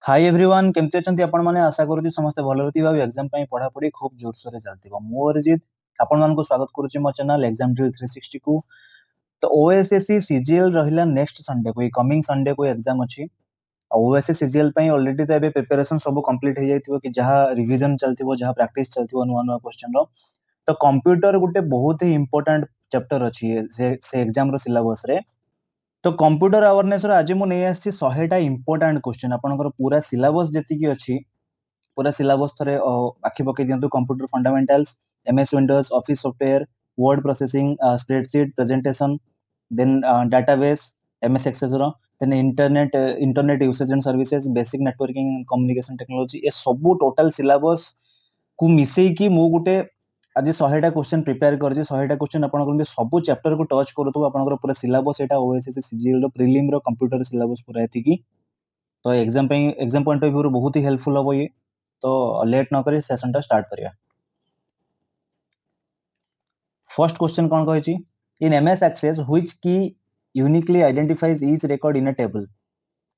Hi everyone केमती अछंती आपण माने आशा करूची समस्त भलो रहती भाव एग्जाम पई पढ़ा पढ़ी खूब जोर सोरे चलतिबो मो अरिजित आपण मान को स्वागत करूची मो चैनल एग्जाम ड्रिल 360 को। तो ओएसएससी सीजीएल रहिला नेक्स्ट संडे को कमिंग संडे को एग्जाम अछि। ओएसएससी सीजीएल पई ऑलरेडी तो एबे प्रिपरेशन सब कंप्लीट हो जाइतिबो कि जहां रिवीजन चलतिबो जहां प्रैक्टिस चलतिबो नुवा नुवा क्वेश्चन रो। तो कंप्यूटर गुटे बहुत ही इंपोर्टेंट चैप्टर अछि से एग्जाम रो सिलेबस रे। तो कंप्यूटर अवेयरनेस रो आज मु नै आसी 100टा इंपोर्टेंट क्वेश्चन आपनकर पूरा सिलेबस जेति की अछि पूरा सिलेबस थरे आखि पके दियंतु computer fundamentals MS Windows Office software Word processing spreadsheet presentation then database MS Access रो then internet usage and services basic networking and communication technology ए सब टोटल सिलेबस को मिसई की मु गुटे आज 100टा क्वेश्चन प्रिपेयर करछि 100टा क्वेश्चन आपन सब चैप्टर को टच करथु आपन पूरा सिलेबस एटा ओएसएससी सीजीएल रो प्रीलिम रो कंप्यूटर सिलेबस पूरा एति की। तो एग्जाम पॉइंट ऑफ व्यू बहुत ही हेल्पफुल हो ये। तो लेट न करी सेशन टा स्टार्ट करिया। फर्स्ट क्वेश्चन कौन कहिछि in MS Access which key uniquely identifies each record in a table.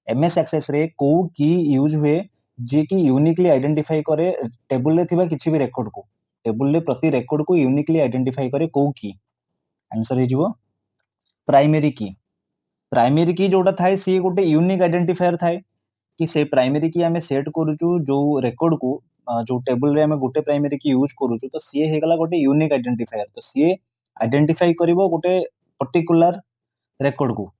MS Access रे को की यूज हुए जे की यूनिकली आइडेंटिफाई करे टेबल रे थिबा किछि भी रेकॉर्ड को टेबल रे प्रति रेकॉर्ड को यूनिकली आइडेंटिफाई करे को की। आंसर हे जिवो प्राइमरी की। प्राइमरी की जोटा थाए सी गोटे यूनिक आइडेंटिफायर थाए कि से प्राइमरी की आमे सेट करूछु जो रेकॉर्ड को जो टेबल रे आमे गोटे प्राइमरी की यूज करूछु तो सी हे गला गोटे यूनिक आइडेंटिफायर। तो सी आइडेंटिफाई करिवो गोटे पर्टिकुलर रेकॉर्ड को।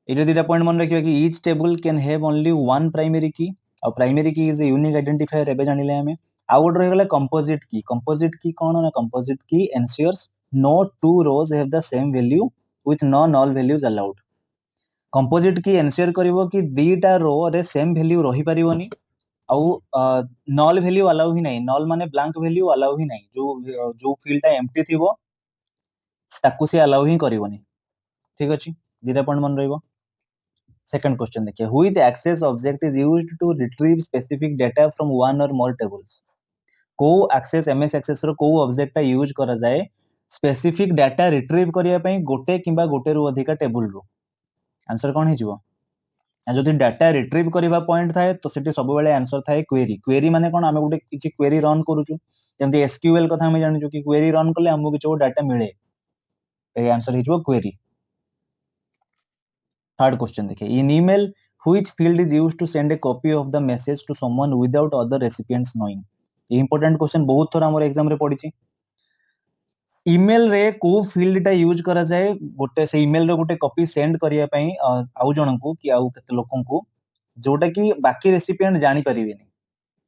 एटा दिटा पॉइंट मन रखिबा कि each table can have only one primary की और प्राइमरी की इज ए यूनिक आइडेंटिफायर एबे जानिले आमे। आ गोटे रह गला कंपोजिट की। कंपोजिट की कोन ना composite key ensures no two rows have the same value with no null values allowed. Composite key ensure करिवो कि दीटा रो रे सेम वैल्यू रही परिवनी आउ नल वैल्यू अलाउ ही नहीं। नल माने ब्लैंक वैल्यू अलाउ ही नहीं। जो फील्ड टा एम्प्टी थिबो ताकू से अलाउ ही करिवनी। ठीक अछि दीटा पॉइंट मन रहइबो। सेकंड क्वेश्चन देखिए which access object is used to retrieve specific data from one or more tables. को एक्सेस एमएस एक्सेस रो को ऑब्जेक्ट टा यूज करा जाए स्पेसिफिक डाटा रिट्रीव करिया पई गोटे किबा गोटे रु अधिका टेबल रो। आंसर कोन हिजिवो जदि डाटा रिट्रीव करबा पॉइंट थाए तो सेठी सब बेले आंसर थाए क्वेरी। क्वेरी माने कोन आमे गोटे किछि क्वेरी रन करूछु जेमति एसक्यूएल कथा हम जानिछु कि क्वेरी रन करले हमहु किछि डाटा मिले ए आंसर हिजिवो क्वेरी। थर्ड क्वेश्चन देखिए in email which field is used to send a copy of the message to someone without other recipients knowing. ये इंपोर्टेंट क्वेश्चन बहुत थोड़ा हमर एग्जाम रे पडिछि। ईमेल रे को फील्ड टा यूज करा जाए गोटे से ईमेल रो गोटे कॉपी सेंड करिया पई आउ जणन को कि आउ केते लोकन को जोटा कि बाकी रेसिपिएंट जानि परिबेनी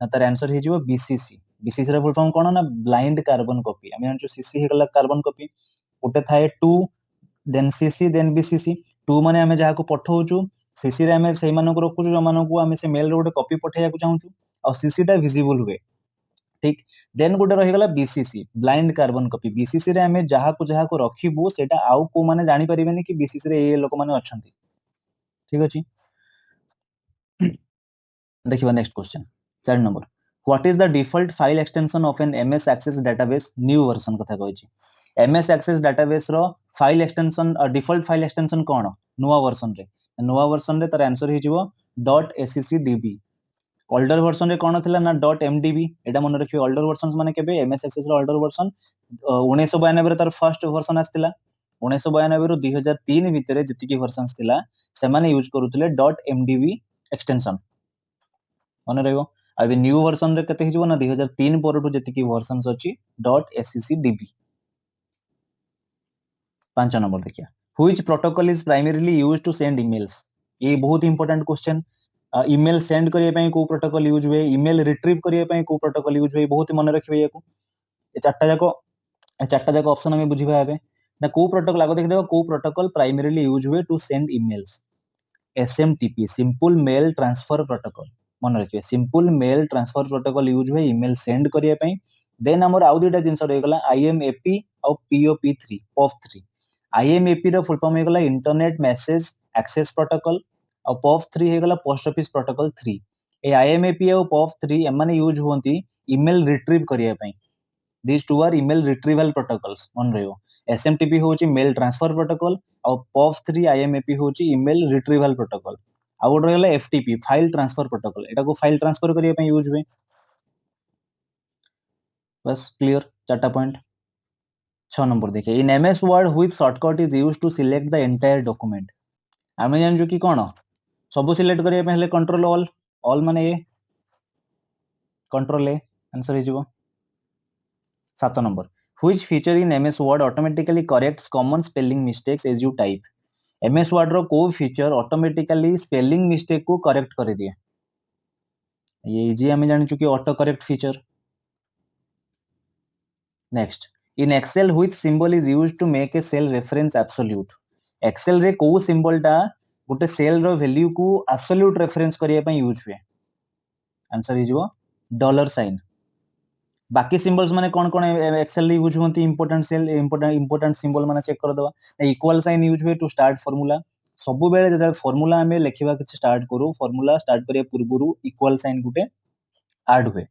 ना तार आंसर हे जिवो बीसीसी। बीसीसी रे फुल फॉर्म कोन ना ब्लाइंड कार्बन कॉपी। हम जानछु सीसी हे गला कार्बन कॉपी गोटे थाए 2 देन सीसी देन बीसीसी। 2 माने हमें जहा को पठौछु सीसी रे हमें सेही मानको रखुछु जो मानको हमें से मेल रे गोटे कॉपी पठैया को चाहूछु और सीसी टा विजिबल हुए। ठीक देन गोटे रही गला BCC blind carbon copy. BCC रे हमें जहा को रखिबु सेटा आउ को माने जानि परिबेनी कि बीसीसी रे ए लोक माने अछंती। ठीक अछि देखिबा next question 4 number what is the default file extension of an MS Access database new version कथा कहिछि। एमएस एक्सेस डाटाबेस रो file extension default file extension कोन नुवा वर्जन रे तार आंसर हे जिवो .accdb। ओल्डर वर्जन रे कोन थिला ना .mdb। एटा मन रखियो ओल्डर वर्जन्स माने केबे एमएस एक्सेस रो ओल्डर वर्जन 1992 रे तार फर्स्ट वर्जन आस्तिला 1992 रो 2003 भितरे जति की वर्जन्स थिला से माने यूज करूथिले .mdb एक्सटेंशन मन रहइबो। अबे न्यू वर्जन रे कते हिजबो ना 2003 परटू जति की वर्जन्स अछि .accdb। 5 नंबर देखिया which protocol is primarily used to send emails. ये बहुत इंपोर्टेंट क्वेश्चन। ईमेल सेंड करिया पई को प्रोटोकॉल यूज हुए ईमेल रिट्रीव करिया पई को प्रोटोकॉल यूज हुए बहुत मन रखिबे याको। ए चारटा जाको ऑप्शन हमें बुझिबा हेबे ना को प्रोटोकॉल आगो देख देबो को प्रोटोकॉल प्राइमरीली यूज हुए to send emails. SMTP simple mail transfer protocol मन रखिबे simple mail transfer protocol use हुए ईमेल सेंड करिया पई। देन हमर आउ दुटा जिंस रहि गला आईएमएपी और पीओपी3 पॉप3। आईएमएपी रो फुल फॉर्म हे गला इंटरनेट मैसेज एक्सेस प्रोटोकॉल और पॉप3 हे गला पोस्ट ऑफिस प्रोटोकॉल 3। ए आईएमएपी और पॉप3 एमाने यूज होंती ईमेल रिट्रीव करिया पई। These two are email retrieval protocols मन रहियो। एसएमटीपी होची मेल ट्रांसफर प्रोटोकॉल और पॉप3 आईएमएपी होची ईमेल रिट्रीवल प्रोटोकॉल। आ गोटे रहिला एफटीपी फाइल ट्रांसफर प्रोटोकॉल एटा को फाइल ट्रांसफर करिया पई यूज हुए बस क्लियर 4टा पॉइंट 6 नंबर देखिए in MS Word which shortcut is used to select the entire document आमे जानजु कि कोन सब सिलेक्ट करिया पई हेले कंट्रोल ऑल माने ए कंट्रोल ए आंसर हे जिवो 7 number which feature in MS Word automatically corrects common spelling mistakes as you type MS Word रो को फीचर ऑटोमेटिकली स्पेलिंग मिस्टेक को करेक्ट कर दिए ये इजी हमें जान चुके auto correct feature next in Excel which symbol is used to make a cell reference absolute Excel रे को सिंबल टा गोटे सेल रो वैल्यू को एब्सोल्यूट रेफरेंस करिया पई यूज हुए आंसर हे जिवो डॉलर साइन बाकी सिंबल्स माने कोन कोन एक्सेल रे यूज होंती इंपोर्टेंट सेल इंपोर्टेंट सिंबल माने चेक कर दवा इक्वल साइन यूज हुए टू स्टार्ट फार्मूला सब बेले जदा फार्मूला हमें लिखिबा कि स्टार्ट करू फार्मूला स्टार्ट करिया पूर्वरु इक्वल साइन गुटे ऐड हुए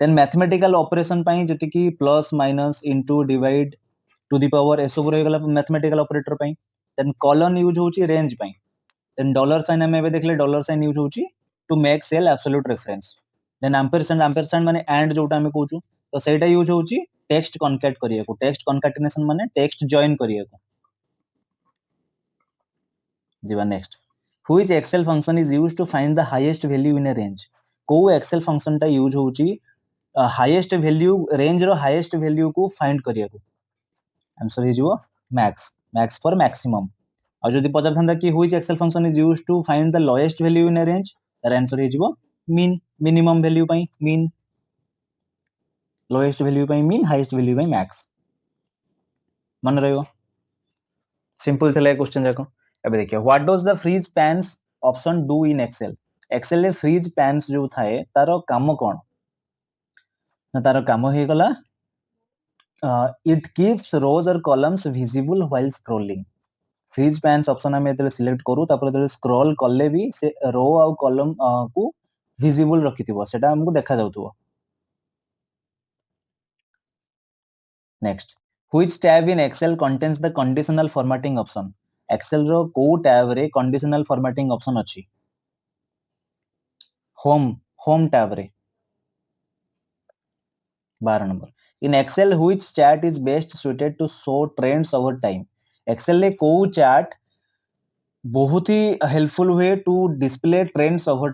देन मैथमेटिकल ऑपरेशन पाई जति कि plus minus into divide to the power एसो रही गला मैथमेटिकल ऑपरेटर पाई देन कॉलन यूज होची रेंज पाई देन डॉलर साइन हमें एबे देखले डॉलर साइन यूज होची to make cell absolute reference then ampersand माने एंड जोटा हमें कहूचू तो सेटा यूज होची टेक्स्ट कनकैट करिया को टेक्स्ट कनकैटिनेशन माने टेक्स्ट जॉइन करिया को जीवा next which Excel function is used to find the highest value in a range को एक्सेल फंक्शन टा यूज होची हाईएस्ट वैल्यू रेंज रो हाईएस्ट वैल्यू को फाइंड करिया को आंसर हे जिवो मैक्स फॉर मैक्सिमम और जदि पचार थांदा कि which Excel function is used to find the lowest value in a range तार आंसर हे जिवो मीन मिनिमम वैल्यू पई मीन लोएस्ट वैल्यू पई मीन हाईएस्ट वैल्यू पई मैक्स मन रहयो सिंपल चले क्वेश्चन जाको एबे देखियो what does the freeze panes option do in Excel Excel रे फ्रीज पैन्स जो थाए तारो काम कोन ना तारो काम हे गला it keeps rows or columns visible while scrolling freeze panes option हमें एतले सिलेक्ट करू तापर एतले स्क्रॉल करले भी से रो और कॉलम को विजिबल रखिथिबो सेटा हमको देखा जाउथबो next which tab in Excel contains the conditional formatting option Excel रो को टैब रे कंडीशनल फॉर्मेटिंग ऑप्शन अछि होम टैब रे 12 number in Excel which chart is best suited to show trends over time Excel रे को chart बहुत ही helpful हुए to display trends over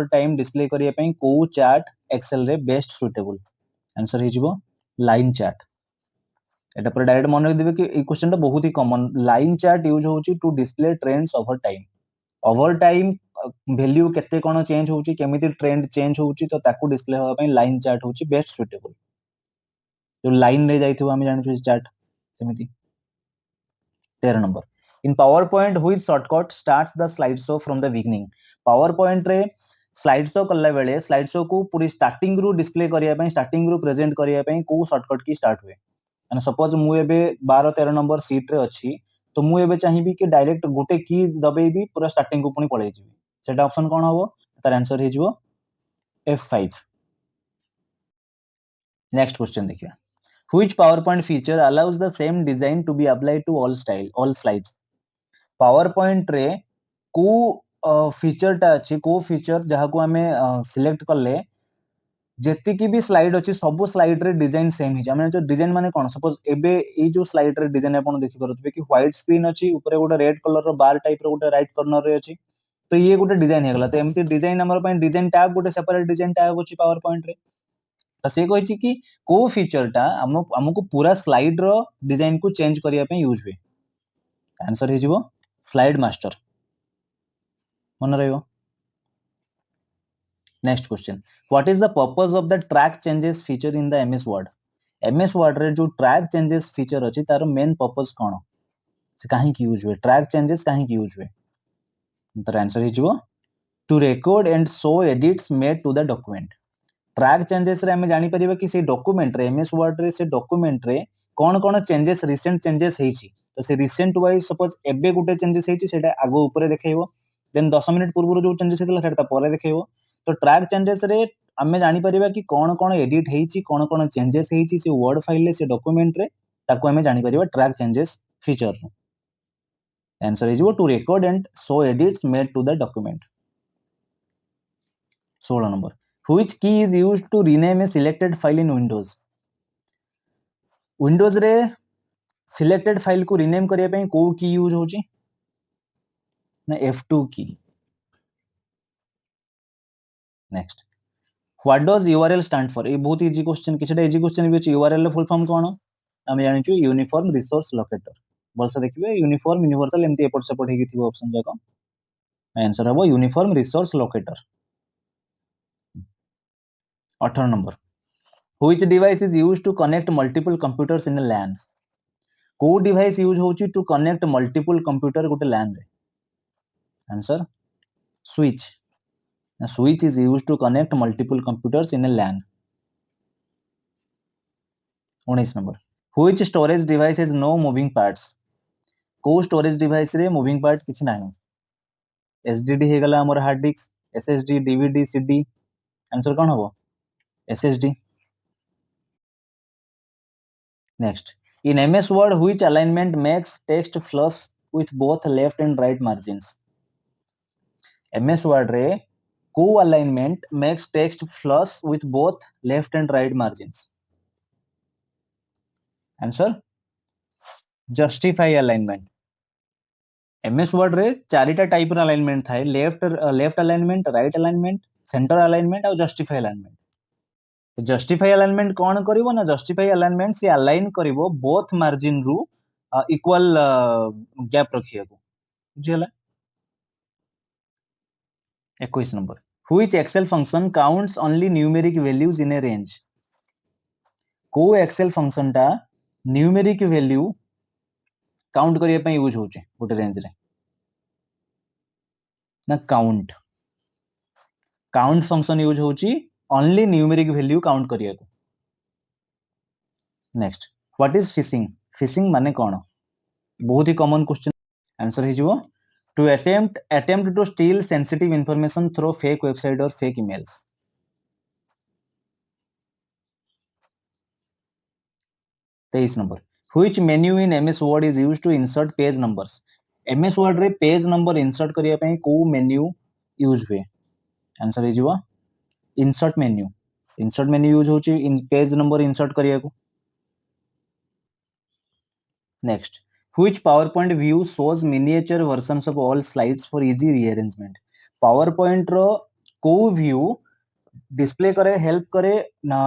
time display करिया पई को चैट एक्सेल रे बेस्ट सुटेबल आंसर हे जिवो लाइन चैट एटा पर डायरेक्ट मन रख देबे कि ई क्वेश्चन टा बहुत ही कॉमन लाइन चैट यूज होची to display trends over time value केते कोन चेंज होची केमिति ट्रेंड चेंज होची तो ताकू डिस्प्ले होबा पई लाइन चैट होची बेस्ट सुटेबल जो लाइन रे जाइथो हम जानि छु चैट सेमिति 13 number in PowerPoint which shortcut starts the slide show from the beginning PowerPoint रे स्लाइड शो करला बेले स्लाइड शो को पूरी स्टार्टिंग रु डिस्प्ले करिया पई स्टार्टिंग रु प्रेजेंट करिया पई को शॉर्टकट की स्टार्ट हुए माने सपोज मु एबे 12 13 नंबर सीट रे अछि तो मु एबे चाहिबी कि डायरेक्ट गोटे की दबेबी पूरा स्टार्टिंग को पुनी पळै जिवि सेटा ऑप्शन कोन हबो तार आंसर हे जिवो F5 नेक्स्ट क्वेश्चन देखिया which PowerPoint feature allows the same design to be applied to all slides PowerPoint रे को फीचर टा अछि को फीचर जहा को हमें सिलेक्ट करले जेतिकी भी स्लाइड अछि सब स्लाइड रे डिजाइन सेम हिजा माने जो डिजाइन माने कोन सपोज एबे ए जो स्लाइड रे डिजाइन आपण देखि परतबे कि व्हाइट स्क्रीन अछि ऊपर गोटे रेड कलर रो बार टाइप रो गोटे राइट कॉर्नर रे अछि तो ये गोटे डिजाइन हे गला तो एमती डिजाइन हमर पय डिजाइन टैब गोटे सेपरेट डिजाइन टैब अछि पावर पॉइंट रे तो से कहिछि कि को फीचर टा हमको पूरा स्लाइड रो डिजाइन को चेंज करिया पे यूज हुए आंसर हे जिवो स्लाइड मास्टर मन रहयो next question what is the purpose of the track changes feature in the MS Word रे जो ट्रैक चेंजेस फीचर अछि तार मेन पर्पस कोन से काहे की यूज हुए ट्रैक चेंजेस काहे की यूज हुए तर आंसर हे जिवो to record and show edits made to the document track changes रे हमें जानि परिबा कि से डॉक्यूमेंट रे एमएस वर्ड रे से डॉक्यूमेंट रे कोन कोन चेंजेस रिसेंट चेंजेस हेछि तो से रिसेंट वाइज सपोज एबे गुटे चेंजेस हेछि सेटा आगो ऊपर देखाइबो देन 10 मिनिट पूर्व जो चेंजेस हेतला सेटा परे देखाइबो तो ट्रैक चेंजेस रे हमें जानि परिबा कि कोन कोन एडिट हेछि कोन कोन चेंजेस हेछि से वर्ड फाइल ले से डॉक्यूमेंट रे ताको हमें जानि परिबा track changes feature answer is to record and show edits made to the document. 16 number which key is used to rename a selected file in windows. Windows रे selected file को rename करिया पई को की यूज होची ना F2 key. Next what does URL stand for. ये बहुत easy question किछटा इजी क्वेश्चन भी अछि. URL फुल फॉर्म कोन हम जानिछु यूनिफॉर्म रिसोर्स लोकेटर. बोलसे देखिबे यूनिफॉर्म यूनिवर्सल एमती एपट सेपट हेकी थिबो ऑप्शन जाको. आंसर हबो uniform resource locator. 18 number which device is used to connect multiple computers in a LAN. को डिवाइस यूज होची टू कनेक्ट मल्टीपल कंप्यूटर गोटे LAN रे. Answer switch. Switch is use to connect multiple computers in a LAN. 19 number which storage device has no moving parts. को storage device रे moving part किछि नाही. SDD हे गला हमर hard disk, SSD, DVD, CD. Answer कोन हबो SSD. Next in MS Word which alignment makes text flush with both left and right margins. MS Word रे को alignment makes text flush with both left and right margins. आंसर justify alignment. MS Word रे चारिटा type र alignment थाए. Left alignment, right alignment, centre alignment और justify alignment. Justify alignment कौन करिवो ना जस्टिफाई अलाइनमेंट से अलाइन करिवो बोथ मार्जिन रु इक्वल गैप रखियाको. बुझियला. 21 number which Excel function counts only numeric values in a range. को एक्सेल फंक्शन टा न्यूमेरिक वैल्यू काउंट करिया पई यूज होचे गोटे रेंज रे ना काउंट. काउंट फंक्शन यूज होची ओनली न्यूमेरिक वैल्यू काउंट करिया को. Next what is phishing. Phishing माने कोन बहुत ही कॉमन क्वेश्चन. आंसर हिजो to attempt to steal sensitive information through fake website और fake emails. 23 number which menu in MS Word is used to insert page numbers. MS Word रे page number insert करिया पई को menu use हुए. Answer हिजो insert menu. Insert menu use होची in page number insert करिया को. Next which PowerPoint view shows miniature versions of all slides for easy rearrangement. PowerPoint रो को व्यू डिस्प्ले करे हेल्प करे ना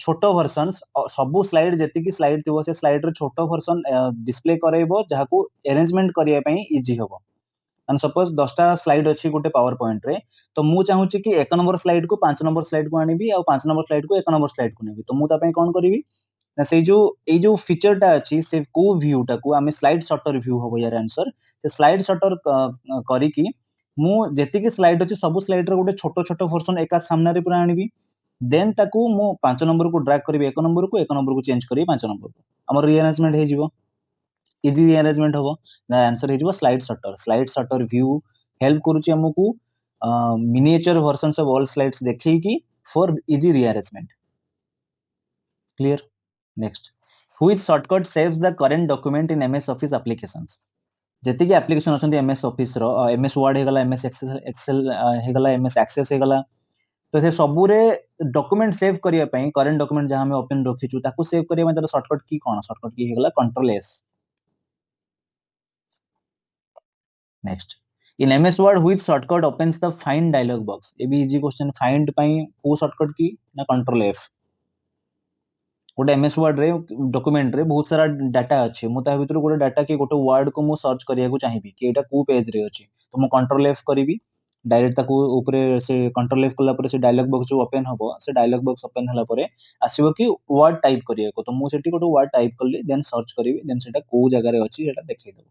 छोटो वर्जन्स सबु स्लाइड जेति की स्लाइड थिबो से स्लाइड रो छोटो वर्जन डिस्प्ले करैबो जहाको अरेंजमेंट करिया पई इजी होबो. एंड सपोज 10टा स्लाइड अछि गोटे पावर पॉइंट रे तो मु चाहू छी कि 1 नंबर स्लाइड को 5 नंबर स्लाइड को आनिबी और 5 नंबर स्लाइड को 1 नंबर स्लाइड को नेबी. तो मु ता पई कोन करिवि ना से जो फीचर टा अछि से को व्यू टा को आमे स्लाइड शॉटर व्यू होबो. यार आंसर से स्लाइड शॉटर करी कि मु जेति की स्लाइड अछि सब स्लाइड रे गोटे छोटो छोटो वर्जन एका सामने रे पूरा आनिबी. देन ताकू मु 5 नंबर को ड्रैग करिवि 1 नंबर को चेंज करी 5 नंबर को. हमर रीअरेंजमेंट हे जिवो इजी रीअरेंजमेंट होबो. ना आंसर हे जिवो slide sorter. Slide sorter view help करूची हमकू miniature versions of all slides देखै कि for easy rearrangement. Clear. Next which shortcut saves the current document in MS Office applications. जेति कि एप्लीकेशन अछंती MS ऑफिस रो MS वर्ड हे गला MS एक्सेल हे गला MS एक्सेस हे गला. तो से सबु रे डॉक्यूमेंट सेव करिया पई करंट डॉक्यूमेंट जहां हम ओपन रखिछु ताकू सेव करिया में तार शॉर्टकट की कोन. शॉर्टकट की हे गला control S. Next in MS Word which shortcut opens the find dialog box. ए भी इजी क्वेश्चन. फाइंड पई को शॉर्टकट की ना कंट्रोल F. गोटे MS वर्ड रे डॉक्यूमेंट रे बहुत सारा डाटा अच्छे मु ता भीतर गोटे डाटा के गोटे वर्ड को मु सर्च करिया को चाहिबी कि एटा को पेज रे अछि तो मु कंट्रोल F करिवि डायरेक्ट ताको ऊपरे से कंट्रोल F कला परे से डायलॉग बॉक्स जो ओपन हबो से डायलॉग बॉक्स ओपन हला परे आसीबो कि वर्ड टाइप करिया को. तो मु सेठी गोटे वर्ड टाइप करली देन सर्च करिवि देन सेटा को जगह रे अछि सेटा देखाइ देबो.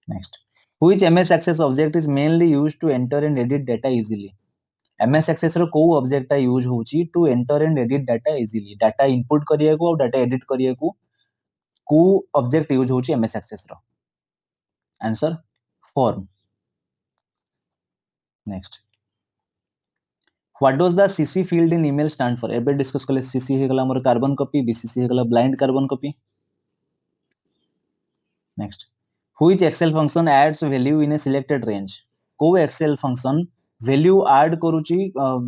Next which MS Access object is mainly used to enter and edit data easily. MS Access रो को ऑब्जेक्ट टा यूज होची to enter and edit data easily. Data input करिया को और डाटा एडिट करिया को ऑब्जेक्ट यूज होची MS एक्सेस रो. Answer form. Next what does the CC field in email stand for. एबे डिस्कस करले CC हे गला हमर कार्बन कॉपी, BCC हे गला blind carbon copy. Next Which Excel function adds value in a selected range? को Excel function value add करूची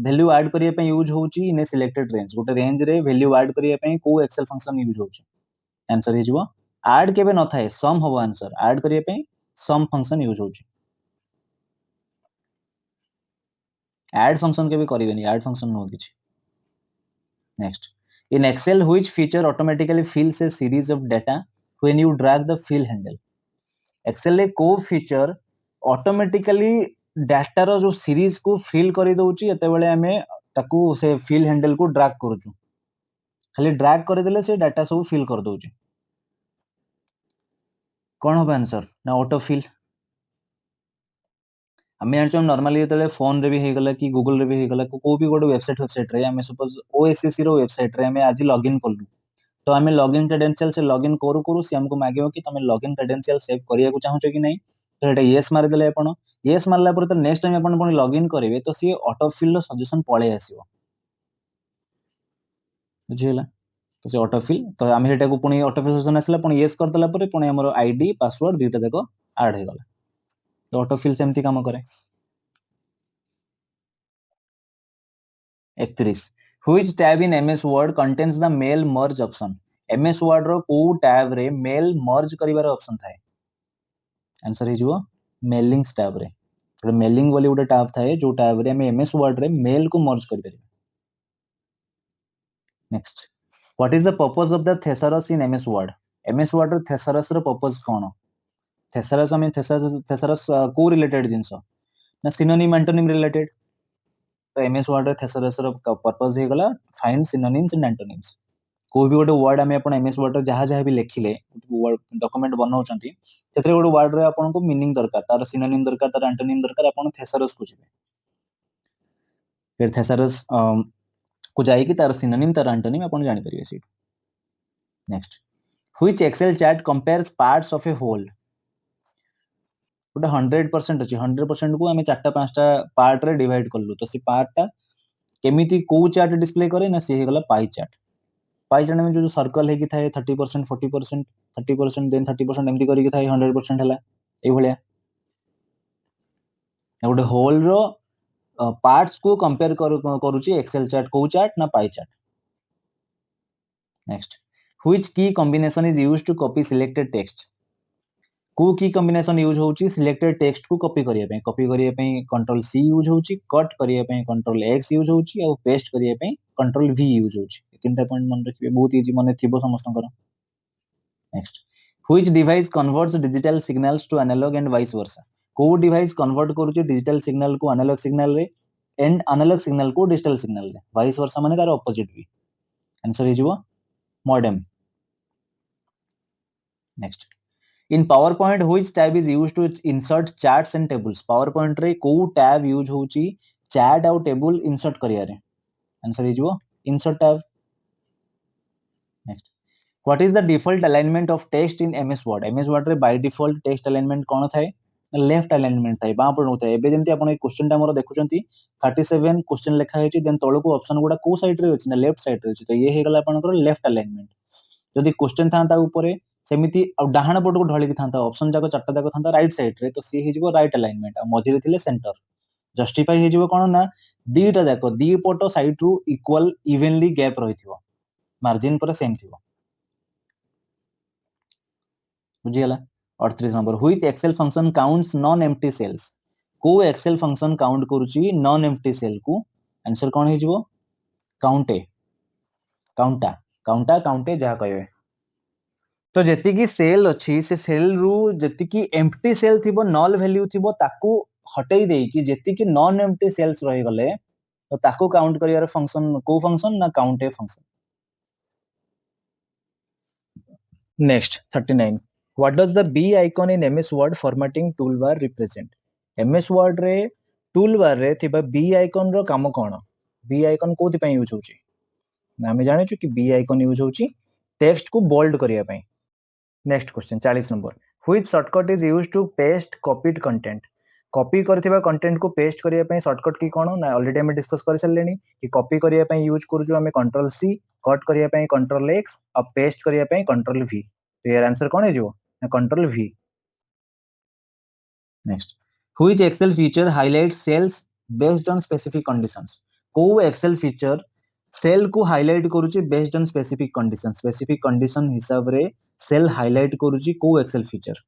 value add करिया पे use होची in a selected range गोटे रेंज रे value add करिया पे को Excel function यूज होची आंसर हे जिवो add केबे न थाए sum हबो आंसर add करिया पे sum function यूज होची add function केबे करिवेनी add function नो किछि next in Excel which feature automatically fills a series of data when you drag the fill handle Excel रे को फीचर ऑटोमेटिकली डाटा रो जो series को fill करी दउची एते बेले हमें ताकू से फिल हैंडल को ड्रैग करूछु खाली ड्रैग कर देले से डाटा सब फिल कर दउची कोन हो आंसर ना ऑटो फिल हमें जानछो नॉर्मली जेतले फोन रे भी हे गला कि गूगल रे भी हे गला को भी गोटे वेबसाइट रे हमें सपोज ओएसएससी रो वेबसाइट रे हमें आज लॉगिन करलु तो हमें लॉगिन क्रेडेंशियल से लॉगिन करू करू से हमको मागियो कि तुम लॉगिन क्रेडेंशियल सेव करिया को चाहछो कि नहीं तो एटा यस मार देले आपण यस मारला पर तो नेक्स्ट टाइम आपण पुनी लॉगिन करिवे तो सी ऑटो फिल रो सजेशन पळे आसीबो बुझिला तो से ऑटो फिल तो हमें हेटा को पुनी ऑटो फिल सजेशन आसला पुनी यस कर देला पर पुनी हमर आईडी पासवर्ड दुटा देखो ऐड हे गला तो ऑटो फिल सेमती काम करे 31 which tab in MS Word contains the mail merge option MS Word रो को टैब रे मेल मर्ज करिवार ऑप्शन थाए आंसर हे जिवो मेलिंग्स टैब रे गोटे मेलिंग बोली गोटे टैब थाए जो टैब रे हमें MS Word रे मेल को मर्ज करि परिबे next what is the purpose of the thesaurus in MS Word MS Word रो थेसारस रो पर्पस कोन थेसारस हमें थेसारस को रिलेटेड जिंसो ना सिनोनिम एंटोनिम रिलेटेड तो MS Word रे थेसारस रो पर्पस हे गला फाइंड सिनोनिम्स एंड एंटोनिम्स कोई भी गोटे वर्ड आम आप MS Word जहाँ जहाँ भी लिखिले डॉक्यूमेंट बनाउछंती सेतरे गोटे वर्ड रे आपन को मीनिंग दरकार तार सिनोनिम दरकार तार एंटोनिम दरकार आपन थेसारस खोजिबे फिर थेसारस को जाई कि तार सिनोनिम तार एंटोनिम आपन जानि परिबे सेट next which Excel chart compares parts of a whole गोटे 100% अछि 100% को आमे चारटा पांचटा पार्ट रे डिवाइड करलु तो सी पार्ट टा केमिति को चार्ट डिस्प्ले करे ना सी हे गला पाई चार्ट पाई चार्ट में जो सर्कल है कि थाए 30% 40% 30% देन 30% एमती करी कि थाए 100% हला ए भलिया गोटे होल रो पार्ट्स को कंपेयर करूची एक्सेल चार्ट को चार्ट ना pie chart next which key combination is used to copy selected text को की कॉम्बिनेशन यूज होची सिलेक्टेड टेक्स्ट को कॉपी करिया पे कंट्रोल सी यूज होची कट करिया पे कंट्रोल एक्स यूज होची और पेस्ट करिया पे कंट्रोल वी यूज होची तीनटा पॉइंट मन रखिबे बहुत इजी माने थिबो समस्तनकर next which device converts digital signals to analogue and vice versa को डिवाइस कन्वर्ट करूची डिजिटल सिग्नल को एनालॉग सिग्नल रे एंड एनालॉग सिग्नल को डिजिटल सिग्नल रे वाइस वर्सा माने तार ऑपोजिट भी आंसर हे जिवो modem next in PowerPoint which tab is used to insert charts and tables PowerPoint रे को tab यूज होची chart और table insert करिया रे आंसर हे जिवो insert tab next what is the default alignment of text in MS Word रे by default text alignment कोन थाए लेफ्ट अलाइनमेंट थाए बां पड़ थाए एबे जेंति आपण ए क्वेश्चन टा मोर देखुचंती 37 क्वेश्चन लिखा हेची देन तळको ऑप्शन गुडा को साइड रे अछि ना लेफ्ट साइड रे अछि तो ये हे गला आपनकर लेफ्ट अलाइनमेंट जदि क्वेश्चन थांता ऊपरे सेमिति आ डाहाण पट को ढळि थांता ऑप्शन जाको चारटा जाको थांता राइट साइड रे तो सी हे जिवो राइट अलाइनमेंट आ मझिरे थिले सेंटर जस्टिफाई हे जिवो कोन ना दीटा जाको दी पट साइड रु इक्वल इवनली गैप रहिथिबो मार्जिन पर सेम थिबो बुझियला 38 number which Excel function counts non empty cells को एक्सेल फंक्शन काउंट करूची नॉन एम्प्टी सेल को आंसर कोन हे जिवो काउंटे काउंटा काउंटा काउंटे जा कहबे तो जेति की सेल अछि से सेल रु जेति की एम्प्टी सेल थिबो नल वैल्यू थिबो ताकू हटेई देई कि जेति की नॉन एम्प्टी सेल्स रहि गले तो ताकू काउंट करियार फंक्शन को फंक्शन ना counta function next 39 what does the B icon in MS Word formatting toolbar represent MS Word रे टूलबार रे थिबा बी आइकन रो काम कोन बी आइकन कोथि पय यूज होची ना हम जाने छु कि बी आइकन यूज होची टेक्स्ट को बोल्ड करिया पय next question 40 number which shortcut is used to paste copied content copy करथिबा कंटेंट को पेस्ट करिया पय शॉर्टकट की कोन ना ऑलरेडी हम डिस्कस कर सलेनी कि कॉपी करिया पय यूज करू जो हम कंट्रोल सी कट करिया पय कंट्रोल एक्स और पेस्ट करिया पय कंट्रोल वी तो यार आंसर कोन हे जो control V next which Excel feature highlight cells based on specific conditions को एक्सेल फीचर सेल को हाइलाइट करूची बेस्ड ऑन स्पेसिफिक कंडीशन हिसाब रे सेल हाइलाइट करूची को एक्सेल फीचर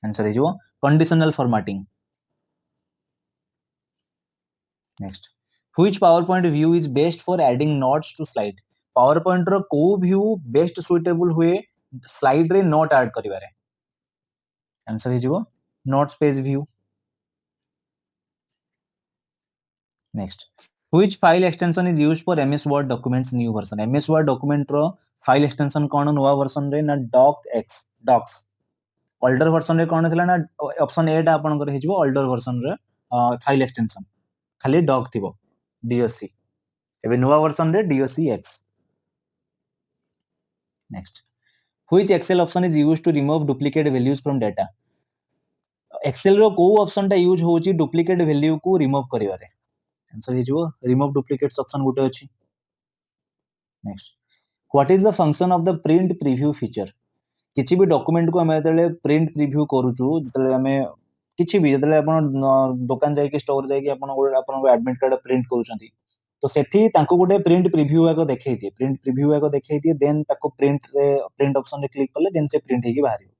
आंसर हिजो conditional formatting next which PowerPoint view is best for adding notes to slide PowerPoint रो को व्यू बेस्ट सुटेबल हुए स्लाइड रे नोट ऐड करिवारे आंसर हिजो notes page view next which file extension is used for MS Word documents new version MS Word document रो file extension कोन नुवा version रे ना डॉक्स ओल्डर वर्जन रे कोन थिला ना ऑप्शन ए टा आपन कर हिजबो ओल्डर वर्जन रे फाइल एक्सटेंशन खाली डॉक थिबो डीओसी एबे नुवा वर्जन रे DOC X next which Excel option is used to remove duplicate values from data Excel रो को ऑप्शन टा यूज होची डुप्लीकेट वैल्यू को रिमूव करिवारे आंसर हिजबो रिमूव डुप्लीकेट्स ऑप्शन गुटे अछि next what is the function of the print preview feature किसी भी डॉक्यूमेंट को हमें जतले प्रिंट प्रीव्यू करूछु जतले हमें किसी भी जतले अपन दुकान जाई के स्टोर जाई के अपन एडमिट कार्ड प्रिंट करूछंती तो सेठी तांको गोटे प्रिंट प्रीव्यू आको देखाई दिए प्रिंट प्रीव्यू आको देखाई दिए देन ताको प्रिंट ऑप्शन रे क्लिक करले देन से प्रिंट हेकी बाहरियो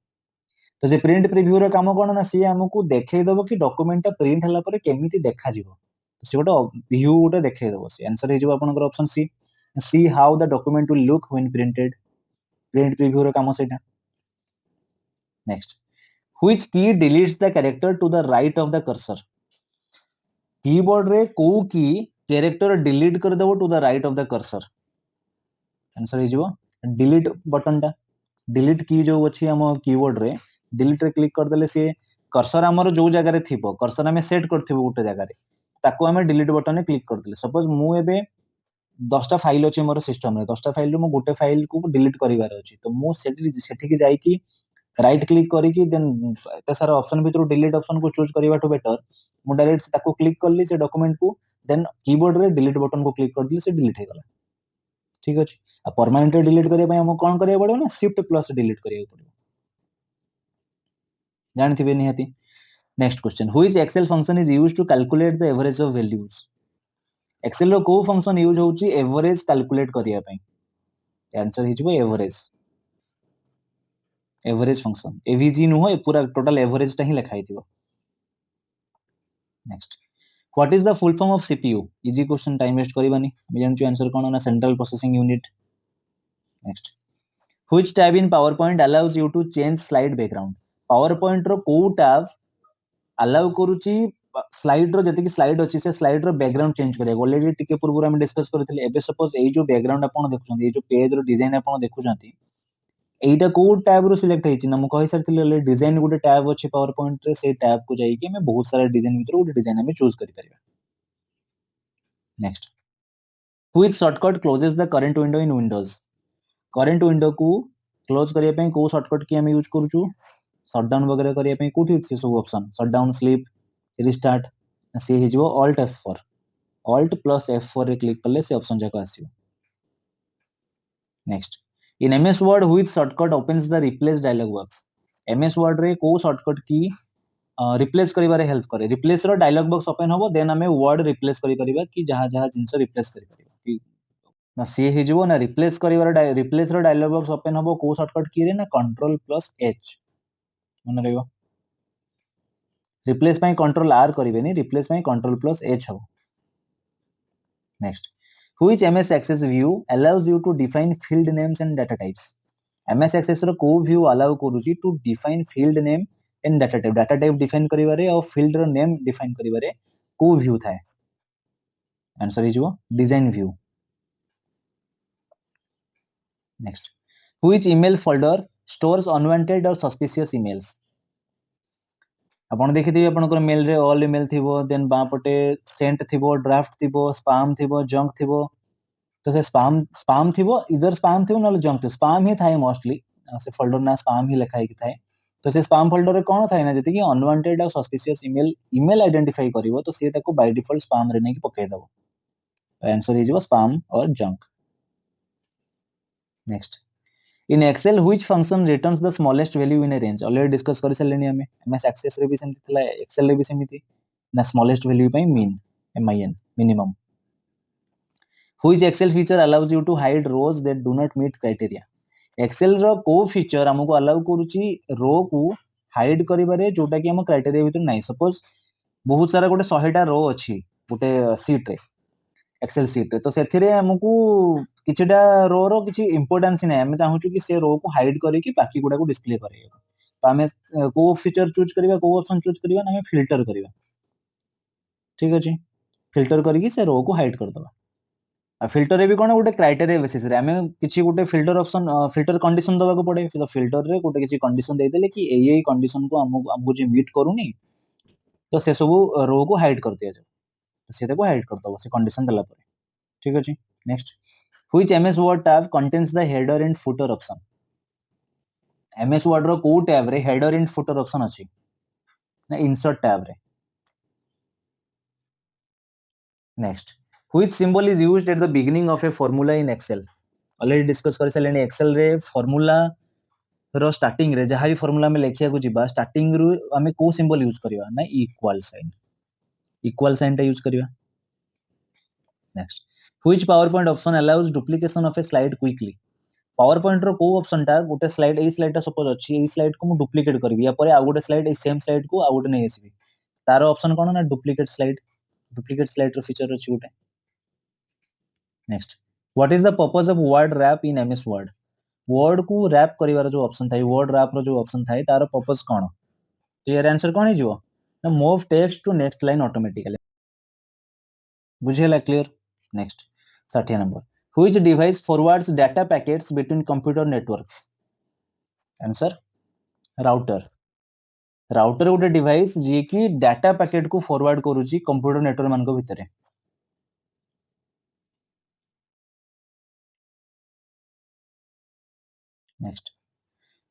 तो से प्रिंट प्रीव्यू रो काम कोन ना सी हमकु देखाई दबो कि डॉक्यूमेंट टा प्रिंट हला पर केमिति देखा जिवो तो से गोटे व्यू गोटे देखाई दबो से आंसर हे जिवो आपनकर option see how the document will look when printed print preview रो काम सेटा next which key deletes the character to the right of the cursor keyboard रे को की कैरेक्टर डिलीट कर देबो to the right of the cursor answer हे जिवो delete button टा डिलीट की जो अछि हम कीबोर्ड रे डिलीट रे क्लिक कर देले से कर्सर हमर जो जगह रे थिबो कर्सर हमें सेट करथिबो गुटे जगह रे ताको हमें डिलीट बटन रे क्लिक कर देले सपोज मु एबे 10टा फाइल अछि मोर सिस्टम रे 10टा फाइल रे मु गुटे फाइल को डिलीट करिवार अछि तो मु सेठी की जाई की राइट क्लिक करिकी देन एते सारा ऑप्शन भितर डिलीट ऑप्शन को चूज करबा टू बेटर मु डायरेक्ट ताको क्लिक करली से डॉक्यूमेंट को देन कीबोर्ड रे डिलीट बटन को क्लिक कर दिली से डिलीट हे गला ठीक अछि आ परमानेंट डिलीट करिया पय हम कोन करिया पड़ो ना शिफ्ट प्लस डिलीट करिया पड़ो जानथिबे निहाती next question which Excel function is used to calculate the average of values Excel रो को फंक्शन यूज होउची एवरेज कैलकुलेट करिया पय आंसर हिजबो एवरेज फंक्शन एवीजी नु हो पूरा टोटल एवरेज टा ही लिखाई दियो next what is the full form of CPU easy question time waste करबानी हम जानछु आंसर कोन ना central processing unit next which tab in PowerPoint allows you to change slide background PowerPoint रो को टैब अलाउ करूची slide रो जति की स्लाइड अछि से स्लाइड रो बैकग्राउंड चेंज करे ऑलरेडी टिके पूर्व हम डिस्कस करथिले एबे सपोज एई जो बैकग्राउंड आपण देखुछन एई जो पेज रो डिजाइन आपण देखुछंती एटा को टैब रो सिलेक्ट हेछि ना मु कहि सरथिले डिजाइन गुटे टैब अछि पावर पॉइंट रे से टैब को जाई कि हमें बहुत सारा डिजाइन भीतर गुटे डिजाइन हमें चूज करि परिबा next which shortcut closes the current window in Windows current window को क्लोज करिया पय को शॉर्टकट की हम यूज करूछु शटडाउन वगैरह करिया पय कोठी से सब ऑप्शन शटडाउन स्लीप रिस्टार्ट से हिजबो alt F4 alt plus F4 रे क्लिक करले से ऑप्शन जाको आसीबो next in MS Word which shortcut opens the replace dialog box MS Word रे को शॉर्टकट की रिप्लेस करिबारे हेल्प करे रिप्लेस रो डायलॉग बॉक्स ओपन होबो देन हमें वर्ड रिप्लेस करि परिबा कि जहां जहां जिंस रिप्लेस करि परिबा कि ना सी हिजबो ना रिप्लेस करिबार रिप्लेस रो डायलॉग बॉक्स ओपन होबो को शॉर्टकट की रे ना कंट्रोल प्लस एच मन रहइबो रिप्लेस पय कंट्रोल आर करिवेनी रिप्लेस पय कंट्रोल प्लस एच हो next which MS Access view allows you to define field names and data types MS Access रो को व्यू अलाउ करूची to define field name and data type define करिबारे और field रो name define करिबारे को view थाए आंसर इज वो design view next which email folder stores unwanted और सस्पिशियस ईमेल्स आपण देखिथिबे आपनकर मेल रे ऑल ईमेल थिबो देन बा पटे सेंट थिबो ड्राफ्ट थिबो स्पैम थिबो जंक थिबो तो से स्पैम थिबो इधर स्पैम थिबो नले जंक थिबो स्पैम ही थाए मोस्टली से फोल्डर ना स्पैम ही लिखा ही थाए तो से स्पैम फोल्डर रे कोन थाए ना जति कि अनवांटेड और सस्पिशियस ईमेल आइडेंटिफाई करिवो तो से ताको बाय डिफॉल्ट स्पैम रे नै कि पके दबो तो आंसर इज वो spam or junk next in Excel which function returns the smallest value in a range already discuss कर सलेनी हमें एमएस एक्सेस रे भी सेमती थला एक्सेल रे भी सेमती ना स्मॉलेस्ट वैल्यू पई mean min minimum which Excel feature allows you to hide rows that do not meet criteria Excel रो को फीचर हमको अलाउ करूची रो को हाइड करिबारे जोटा कि हम क्राइटेरिया भीतर नाही सपोज बहुत सारा गोटे 100टा रो अछि गोटे सीट रे एक्सेल सीट रे तो सेथिरे हमको किछटा रो रो किछि इंपोर्टेंस नै हम चाहू कि से रो को हाइड करी कि बाकी गुडा को डिस्प्ले करे तो हमें को फीचर चूज करबा को ऑप्शन चूज करबा ना हमें फिल्टर करबा ठीक अछि फिल्टर करी कि से रो को हाइड कर दबा आ फिल्टर रे भी कोन गोटे क्राइटेरिया बेसिस रे हमें किछि गोटे फिल्टर ऑप्शन फिल्टर कंडीशन दबा को पड़े तो फिल्टर रे गोटे किछि कंडीशन दे देले कि एई कंडीशन को हमको जे मीट करूनी तो से सब रो को हाइड कर दिया जाए तो से को हाइड कर दबा से कंडीशन देला पर ठीक अछि next which MS Word tab contains the header and footer option MS Word रो को टैब रे हेडर एंड फुटर ऑप्शन अछि ना इंसर्ट टैब रे next which symbol is used at the beginning of a formula in Excel already discuss कर सलेनी Excel रे formula रो स्टार्टिंग रे जहां भी फार्मूला में लिखिया को जिबा स्टार्टिंग रू हमें को सिंबल यूज करबा ना इक्वल साइन टा यूज करबा next which PowerPoint option allows duplication of a slide quickly PowerPoint रो को ऑप्शन टा गोटे स्लाइड ए स्लाइड टा सपोज अछि ए स्लाइड को मु डुप्लीकेट करबी या परे आ गोटे स्लाइड ए सेम स्लाइड को आ गोटे नै आसीबी तार ऑप्शन कोन ना डुप्लीकेट स्लाइड रो फीचर अछि गोटे next what is the purpose of word wrap in MS Word word को रैप करिवार जो ऑप्शन थाई वर्ड रैप रो जो ऑप्शन थाई तार पर्पस कोन तो यार आंसर कोन हिजो ना move text to next line automatically बुझेला clear next 60 number which device forwards data packets between computer networks answer router router गोटे डिवाइस जी की डाटा पैकेट को फॉरवर्ड करूची कंप्यूटर नेटवर्क मान भितर next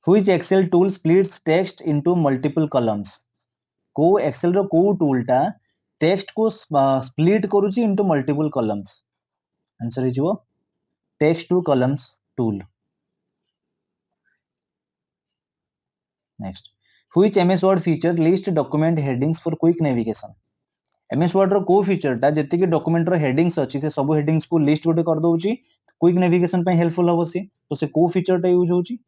which Excel tool splits text into multiple columns को Excel रो को टूल टा टेक्स्ट को स्प्लिट करूची इनटू मल्टीपल कॉलम्स आंसर हिजो text to columns tool next which MS Word feature list document headings for quick navigation MS Word रो को feature टा जति कि डॉक्यूमेंट रो हेडिंग्स अछि से सब हेडिंग्स को लिस्ट गोटे कर दोउची क्विक नेविगेशन पे हेल्पफुल होबो से तो से को फीचर टा यूज होउची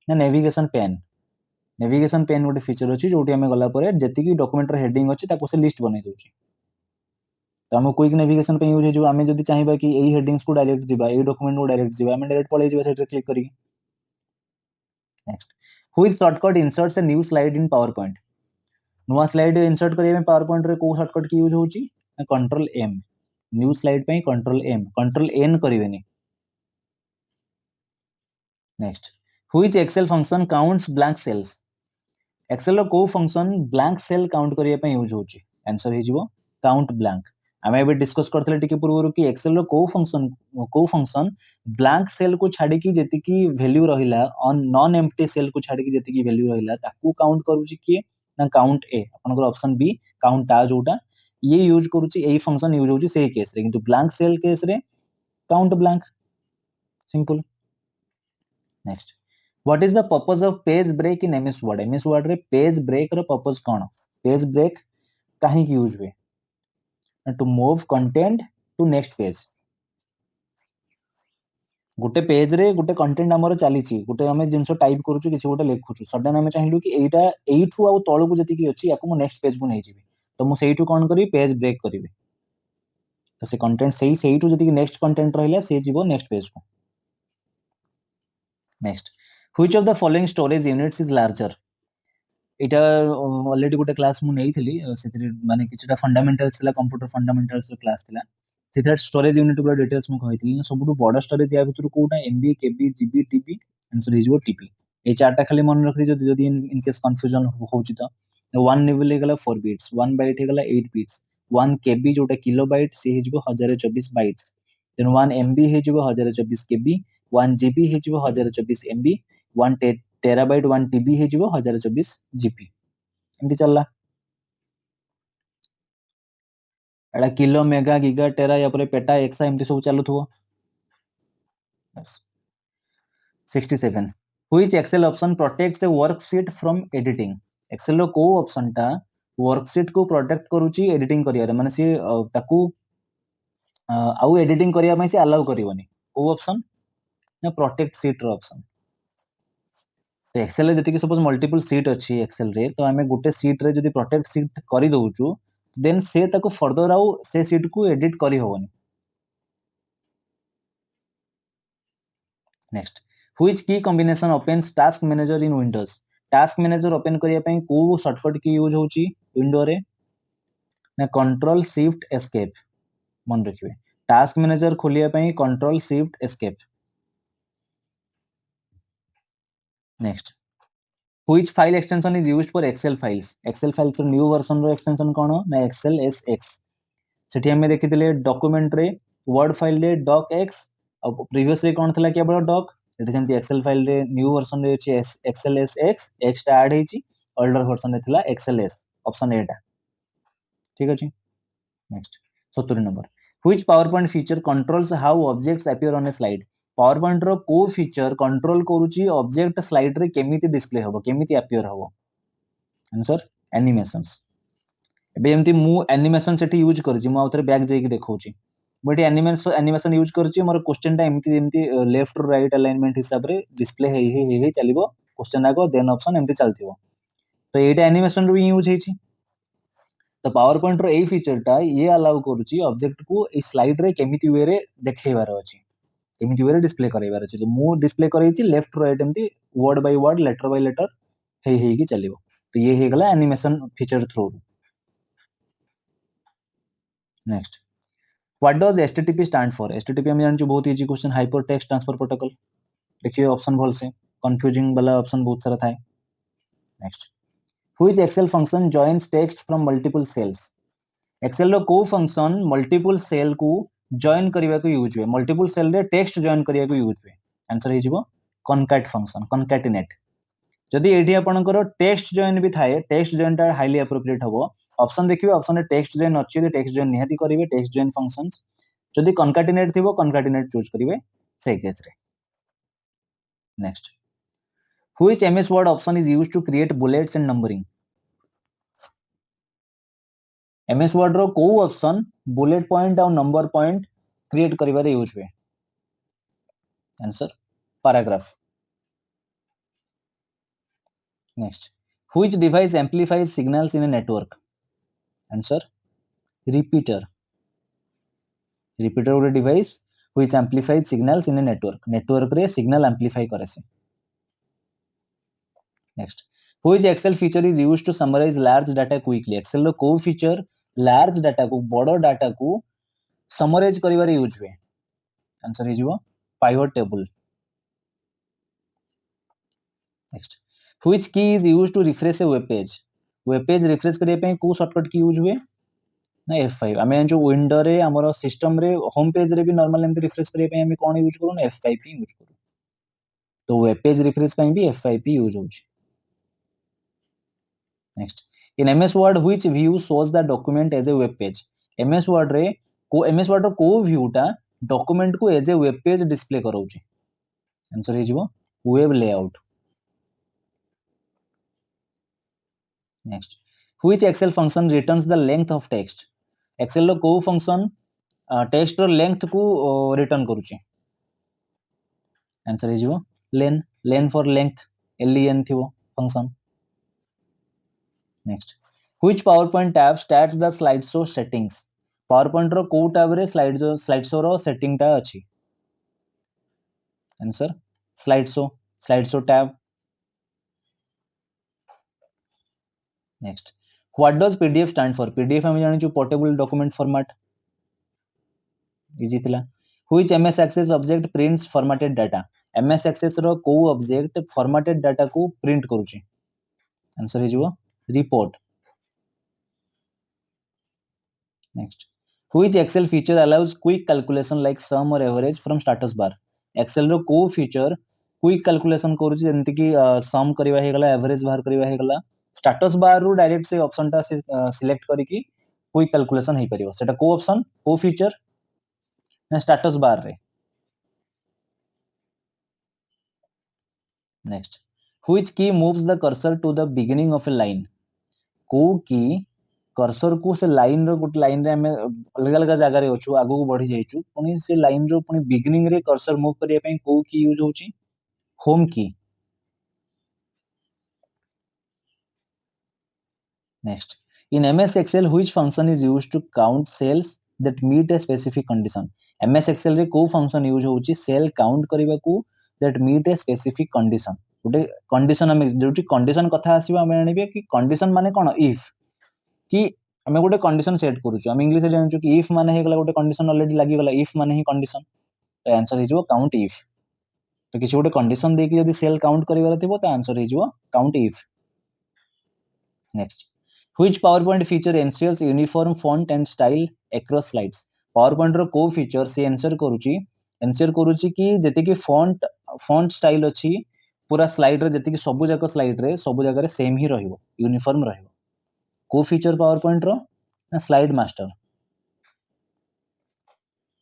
ना नेविगेशन पेन गोटे फीचर अछि जोटी हमें गला परे जति कि डॉक्यूमेंट रो हेडिंग अछि ताको से लिस्ट बनै दोउची तो हम क्विक नेविगेशन पे यूज हो आमे जदी चाहिबा कि एई हेडिंग्स को डायरेक्ट जिबा एई डॉक्यूमेंट को डायरेक्ट जिबा हमें डायरेक्ट पळे जिबा सेट क्लिक करी next which shortcut inserts a new slide in power point नुआ स्लाइड इंसर्ट करिया में पावर पॉइंट रे को शॉर्टकट की यूज होउची कंट्रोल एम न्यू स्लाइड पे कंट्रोल एम कंट्रोल एन करिवेनी next which Excel function counts blank cells Excel रो को फंक्शन ब्लैंक सेल काउंट करिया पे यूज होउची आंसर हिजबो काउंट ब्लैंक हमें एबे डिस्कस करथले टिके पूर्वरु कि एक्सेल रो को फंक्शन ब्लैंक सेल को छाडी की जेति की वैल्यू रहिला ऑन नॉन एम्प्टी सेल को छाडी की जेति की वैल्यू रहिला ताकू काउंट करूची कि ना काउंट ए आपनकर ऑप्शन बी काउंट आ जोटा ये यूज करूची एई फंक्शन यूज होउची सेही केस रे किंतु ब्लैंक सेल केस रे count blank simple next what is the purpose of page break in MS Word रे पेज ब्रेक रो पर्पस कोन पेज ब्रेक काहे की यूज हुए to move content to next page गोटे पेज रे गोटे कंटेंट हमर चलीची गोटे हमें जिंसो टाइप करूछु किछि गोटे लिखुछु सडन हमें चाहिलु कि एटा एइठु आ तळु को जति की अछि याको मो नेक्स्ट पेज को नै जिबी तो मो सेइठु कोन करी पेज ब्रेक करिवे तो से कंटेंट सेइठु जति की नेक्स्ट कंटेंट रहिला से जिवो नेक्स्ट पेज को next which of the following storage units is larger एटा ऑलरेडी गोटे क्लास मु नेइथिली सेतिर माने किछटा फंडामेंटल्स थिला कंप्यूटर फंडामेंटल्स रो क्लास थिला सेतिर स्टोरेज यूनिट रो डिटेल्स मु कहिथिली सबुटु बड़ स्टोरेज या भितर कोटा MB KB GB TB answer is वो टीपी ए चारटा खाली मन रखि जदी जदी इन केस कंफ्यूजन होउची तो 1 निबल हे गला 4 बिट्स 1 बाइट हे गला 8 बिट्स 1 केबी जोटा किलोबाइट से हे जिवो 1024 बाइट्स देन 1 एमबी हे जिवो 1024 केबी 1 जीबी हे जिवो 1024 एमबी 1 टेराबाइट 1 टीबी हे जिवो 1024 जीबी एमती चलला एडा किलो मेगा गीगा टेरा या परे पेटा एक्सा एमती सब चालू थो बस 67 which Excel option protects a worksheet from editing Excel रो को ऑप्शन टा वर्कशीट को प्रोटेक्ट करूची एडिटिंग करिया रे माने सी ताकू आउ एडिटिंग करिया पई से अलाउ करिवनी को ऑप्शन ना प्रोटेक्ट सीट रो ऑप्शन तो एक्सेल रे जति सपोज मल्टीपल सीट अछि एक्सेल रे तो हमें गुटे सीट रे जति प्रोटेक्ट सीट करि दउचु देन से ताकू फर्दर आउ से सीट को एडिट करि होवनी next which key combination opens task manager in Windows task manager open करिया पई को शॉर्टकट की यूज होची विंडो रे ना कंट्रोल शिफ्ट एस्केप मन रखिबे टास्क मैनेजर खोलिया पई control shift escape next which file extension is used for Excel files रो न्यू वर्जन रो एक्सटेंशन कोन ना एक्सेल एसएक्स सेठी हमें देखिथिले डॉक्यूमेंट रे वर्ड फाइल रे डॉक एक्स अब प्रीवियस रे कोन थला केवल डॉक एटी सेमती एक्सेल फाइल रे न्यू वर्जन रे अछि एक्सेल एसएक्स एक्स टा ऐड हेची ओल्डर वर्जन रे थिला एक्सेल एस ऑप्शन ए टा ठीक अछि next 70 number which PowerPoint feature controls how objects appear on a slide PowerPoint रो को फीचर कंट्रोल करूची ऑब्जेक्ट स्लाइड रे केमिति डिस्प्ले हबो केमिति अपीयर हबो आंसर एनिमेशंस एबे एमती मु एनिमेशन सेठी यूज करछि मु आउथरे बैक जाई कि देखौछि बट एनिमेशन यूज करछि मोर क्वेश्चन टा एमती एमती लेफ्ट टू राइट अलाइनमेंट हिसाब रे डिस्प्ले हे चलिबो क्वेश्चन आगो देन ऑप्शन एमती चलथिबो तो एटा एनिमेशन रो यूज हेछि तो पावर पॉइंट रो ए फीचर टा ये अलाउ करूची ऑब्जेक्ट को ए स्लाइड रे केमिति वे रे देखैबार अछि केमिति वे रे डिस्प्ले करैबार अछि तो मु डिस्प्ले करैछि लेफ्ट टू राइट एमती word by word letter by letter हे कि चलिबो तो ये हे गला animation feature through next what does HTTP stand for HTTP हम जानछु बहुत easy question hyper text transfer protocol देखिए ऑप्शन भल से कंफ्यूजिंग वाला ऑप्शन बहुत सारा था next which Excel function joins text from multiple cells Excel रो को फंक्शन मल्टीपल सेल को जॉइन करबा को यूज हुए मल्टीपल सेल रे टेक्स्ट जॉइन करबा को यूज हुए आंसर हे जिवो कॉनकैट फंक्शन कॉनकैटिनेट जदि एठी आपनकर टेक्स्ट जॉइन भी थाए टेक्स्ट जॉइन टा हाईली एप्रोप्रिएट हबो ऑप्शन देखिबे ऑप्शन रे टेक्स्ट जॉइन अछि तो टेक्स्ट जॉइन निहाती करिवे टेक्स्ट जॉइन फंक्शंस जदि कॉनकैटिनेट थिबो कॉनकैटिनेट चूज करिवे से केस रे next which MS Word option is used to create bullets and numbering MS Word रो को ऑप्शन बुलेट पॉइंट और नंबर पॉइंट क्रिएट करिवारे यूज हुए answer paragraph next which device amplifies signals in a network answer repeater repeater गोटे device which amplifies signals in a network रे signal amplify करे से next which Excel feature is used to summarise large data quickly Excel रो को feature large data को बड़ data को summarise करिवारे यूज हुए आंसर हे जिवो pivot table next which key is used to refresh a web page refresh करिया पई को शॉर्टकट की यूज हुए ना F5 आमे जो विंडो रे हमरो सिस्टम रे होम पेज रे भी नॉर्मल एमती रिफ्रेश करिया पई हमें कोन यूज करू ना F5 ही यूज करू तो वेब पेज रिफ्रेश पई भी F5 ही यूज होची next in MS Word which view shows the document as a web page MS Word रो को व्यू टा डॉक्यूमेंट को as a web page display करोची आंसर हे जिवो web layout next which Excel function returns the length of text Excel रो को function text रो लेंथ को रिटर्न करूची आंसर हे जिवो लेन फॉर लेंथ len थिवो function next which power point tab starts the slide show settings PowerPoint रो को टैब रे स्लाइड शो रो सेटिंग टा अछि answer slide show tab next what does PDF stand for PDF हम जानि छु पोर्टेबल डॉक्यूमेंट फॉर्मेट इजी थिला which MS Access object prints formatted data MS Access रो को ऑब्जेक्ट फॉर्मेटेड डाटा को प्रिंट करूची आंसर हे जिवो report next which Excel feature allows quick calculation like sum or average from status bar Excel रो को feature quick calculation करूची जेंति कि सम करबा हे गला एवरेज बाहर करबा हे गला स्टेटस बार रू डायरेक्ट से ऑप्शन टा सिलेक्ट करिकि क्विक कैलकुलेशन हे परिबो सेटा को ऑप्शन को फीचर ना स्टेटस बार रे next which key moves the cursor to the beginning of a line को की कर्सर को से लाइन रो गुट लाइन रे हमें अलग अलग जगह रे अछु आगु को बढ़ी जाइछु पुनी से लाइन रो पुनी बिगिनिंग रे कर्सर मूव करिया पई को की यूज होची home key next in MS Excel which function is used to count cells that meet a specific condition MS Excel रे को फंक्शन यूज होची सेल काउंट करबा को that meet a specific condition गोटे condition हम जोटी condition कथा आसीबा हम जानिबे कि कंडीशन माने कोन इफ कि आमे गोटे कंडीशन सेट करूछु हम इंग्लिश रे जानछु कि इफ माने हे गला गोटे कंडीशन ऑलरेडी लागी गला इफ माने ही कंडीशन तो आंसर हे जो काउंट इफ तो किसी गोटे कंडीशन दे कि यदि सेल काउंट करिवार थिबो तो आंसर हे जो count if next which PowerPoint feature ensures uniform font and style across slides PowerPoint रो को फीचर से एंश्योर करूची कि जति कि फॉन्ट स्टाइल अछि पूरा स्लाइड रे जति कि सब जाक स्लाइड रे सब जगह रे सेम ही रहइबो यूनिफॉर्म रहइबो को फीचर पावर पॉइंट रो ना slide master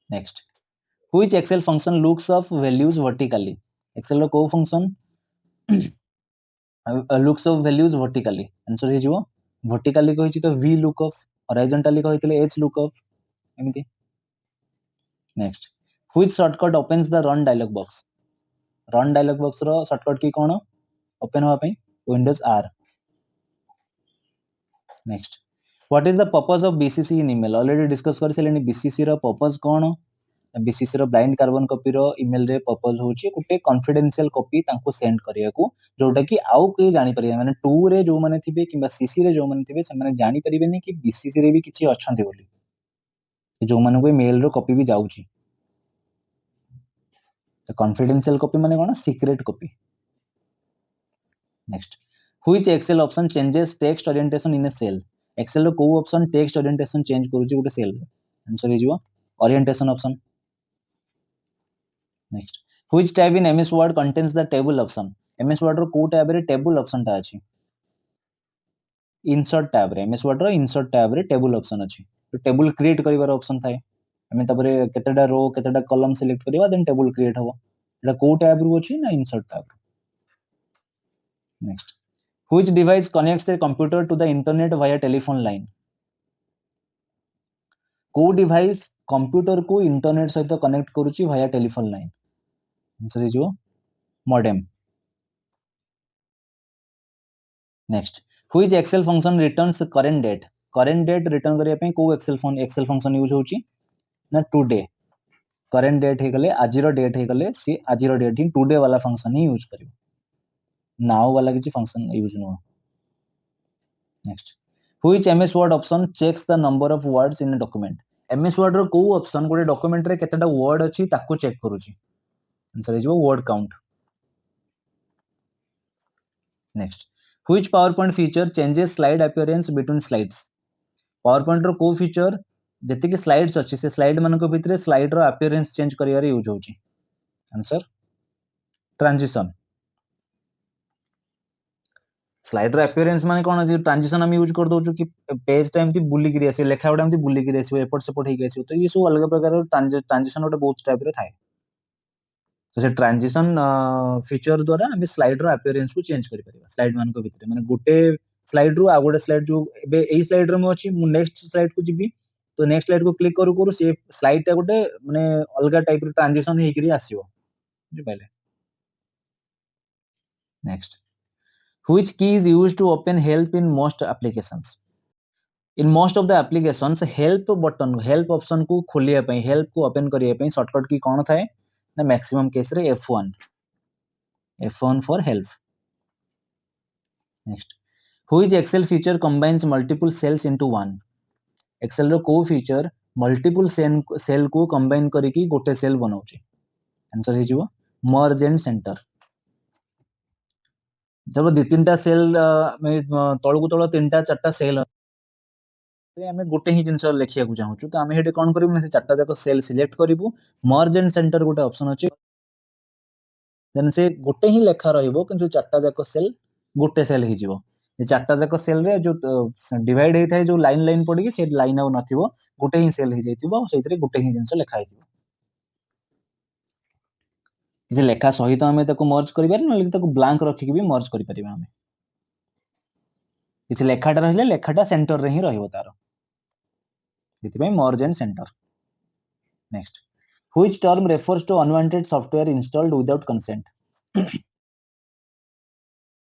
next which Excel function looks up values vertically Excel रो को function looks up values vertically answer हे जिवो वर्टिकली कहिछि तो v लुकअप हॉरिजॉन्टली कहितले h लुकअप एमिति next which shortcut opens the run dialog box रो shortcut key कोन ओपन होआ पई Windows r next what is the purpose of BCC in email already discuss कर सेलेनी बीसीसी रो पर्पस कोन बीसीसी रो ब्लाइंड कार्बन कॉपी रो email रे purpose होची गुटे कॉन्फिडेंशियल कॉपी तांको सेंड करिया को जोटा कि आउ के जानि परिया माने 2 रे जो माने थिबे किबा सीसी रे जो माने थिबे से माने जानि परिबेनी कि बीसीसी रे भी किछि अछंती बोली जो माने को मेल रो कॉपी भी जाउची तो कॉन्फिडेंशियल कॉपी माने कोन secret copy next which Excel option changes text orientation in a cell Excel रो को ऑप्शन टेक्स्ट ओरिएंटेशन चेंज करूची गुटे सेल आंसर हे जिवो orientation option next which tab in MS Word contains the table option MS Word रो को tab रे table option ता अछि इंसर्ट टैब रे एमएस वर्ड रो इंसर्ट टैब रे टेबल ऑप्शन अछि तो टेबल क्रिएट करिवार ऑप्शन थाए हमें तबरे केतेडा रो केतेडा कॉलम सिलेक्ट करिवा देन टेबल क्रिएट हबो एटा को टैब रो अछि ना insert tab next which device connects a computer to the internet via telephone line को डिवाइस कंप्यूटर को इंटरनेट सहित कनेक्ट करूची via telephone line answer is modem next which Excel function returns current date return करिया पई को Excel function use होची ना today current date हे गले आजिरो डेट हे गले सी आजिरो डेट ही टुडे वाला फंक्शन ही यूज करियो नाउ वाला किछि फंक्शन यूज नो next which MS Word option checks the number of words in a document MS Word रो को ऑप्शन गोटे डॉक्यूमेंट रे केतेटा वर्ड अछि ताको चेक करूची answer is word count next which PowerPoint feature changes slide appearance between slides PowerPoint रो को feature जति कि स्लाइड्स अछि से स्लाइड मानको भितरे स्लाइड रो अपीयरेंस चेंज करियारे यूज होची आंसर ट्रांजिशन स्लाइड रो अपीयरेंस माने कोन अछि ट्रांजिशन हम यूज कर दोछु कि पेज टाइम थी बुली गिरी आसी लेखा उडा हम बुली गिरी आसी एपट सेपट हे गेछि तो ये सब अलग प्रकार ट्रांजिशन उडा बहुत टाइप रे थाए तो से ट्रांजिशन फीचर द्वारा हम स्लाइड रो अपीयरेंस को चेंज करि परिबा स्लाइड मानको भितरे माने गुटे स्लाइड रो आ गुटे स्लाइड जो एबे एई स्लाइड रो म अछि मु नेक्स्ट स्लाइड को जिबी तो नेक्स्ट स्लाइड को क्लिक करू करू से स्लाइड टा गुटे माने अलगा टाइप रो ट्रांजिशन हे करी आसीबो बुझि पाइले next which key is used to open help in most applications in most of the applications help option को खोलिया पई हेल्प को ओपन करिया पई शॉर्टकट की कोन थाए ना मैक्सिमम केस रे F1 for help next which excel feature combines multiple cells into one excel रो को फीचर मल्टीपल सेल को कंबाइन करिकी गोटे सेल बनाउची आंसर हे जिवो मर्ज एंड सेंटर जब दि तीनटा सेल तळकु तळ तीनटा चारटा सेल हमें गोटे ही जिनस लेखिया को चाहूछु तो हमें हेटे कोन करिबु से चारटा जाक सेल सिलेक्ट करिवु मर्ज एंड सेंटर गोटे ऑप्शन अछि देन से गोटे ही लेखा रहिबो किंतु चारटा जाक सेल गोटे सेल ही जिवो ये चारटा जाक सेल रे जो डिवाइड हे थाए जो लाइन लाइन पड़ी से लाइन आउ नथिबो गोटे ही सेल ही जैतिबो सेइतरे गोटे ही जिनस लेखा हिथिबो किसी लेखा सहित आम मर्ज कर ब्लांक रखिक भी मर्ज कर आम किसी लेखाटा रहिले लेखाटा सेंटर रे ही रहिबो तार merge and center next which term refers to unwanted software installed without consent